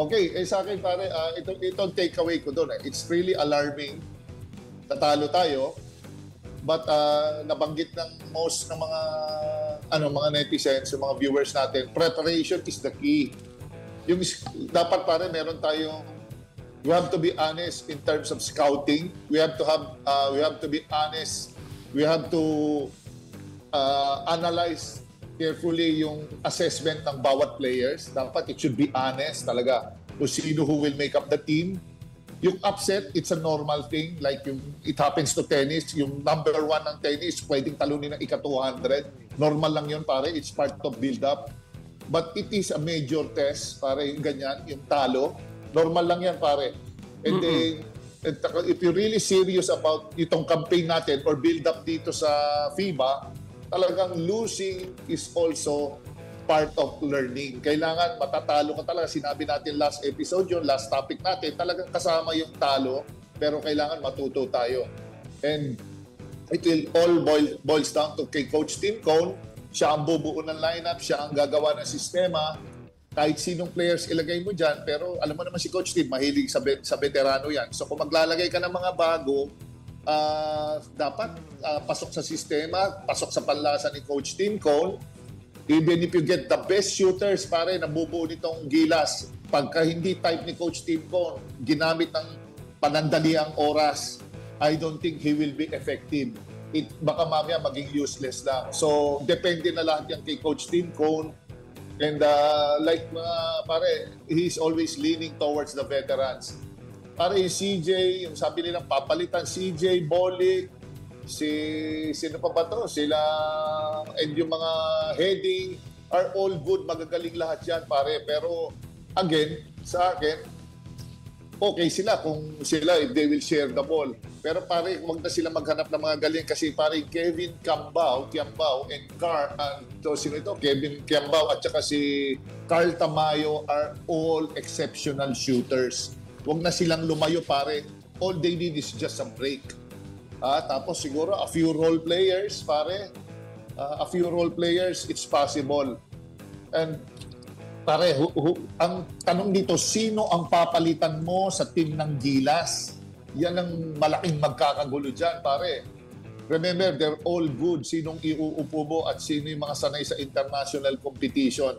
Okay, sa akin pare, itong takeaway ko doon. It's really alarming. Tatalo tayo. But nabanggit ng most ng mga netizens, yung mga viewers natin, preparation is the key. Dapat pare meron tayong, we have to be honest in terms of scouting. We have to be honest. We have to analyze carefully yung assessment ng bawat players. Dapat it should be honest talaga kung sino who will make up the team. Yung upset, it's a normal thing. Like it happens to tennis. Yung number 1 ng tennis, pwedeng talunin ng ika-200. Normal lang yun, pare. It's part of build-up. But it is a major test, pare, yung ganyan, yung talo. Normal lang yan, pare. And then, if you're really serious about itong campaign natin or build-up dito sa FIBA, talagang losing is also part of learning. Kailangan matatalo ka talaga. Sinabi natin last episode yun, last topic natin, talagang kasama yung talo, pero kailangan matuto tayo. And it will all boils down to kay Coach Tim Cone. Siya ang bubuo ng lineup, siya ang gagawa ng sistema. Kahit sinong players ilagay mo dyan, pero alam mo naman si Coach Tim, mahilig sa veterano yan. So kung maglalagay ka ng mga bago, dapat pasok sa sistema, pasok sa panlasa ni Coach Tim Cone. Even if you get the best shooters, pare, nabubuo nitong Gilas. Pagka hindi type ni Coach Tim Cone, ginamit ng panandaliang oras, I don't think he will be effective. Baka mamaya maging useless lang. So, depende na lahat yan kay Coach Tim Cone. And pare, he's always leaning towards the veterans. Pare, yung CJ, yung sabi nilang papalitan, CJ, Bolik, sino pa ba to? Sila, and yung mga heading are all good, magagaling lahat yan, pare. Pero, again, sa akin, okay sila kung sila, if they will share the ball. Pero pare, huwag na sila maghanap ng mga galing kasi pare, Kevin Kiambao and Kevin Kiambao at saka si Carl Tamayo are all exceptional shooters. Huwag na silang lumayo, pare. All they need is just a break. Tapos siguro a few role players, pare. A few role players, it's possible. And pare, ang tanong dito, sino ang papalitan mo sa team ng Gilas? Yan ang malaking magkakagulo dyan, pare. Remember, they're all good. Sinong iuupo mo at sino yung mga sanay sa international competition.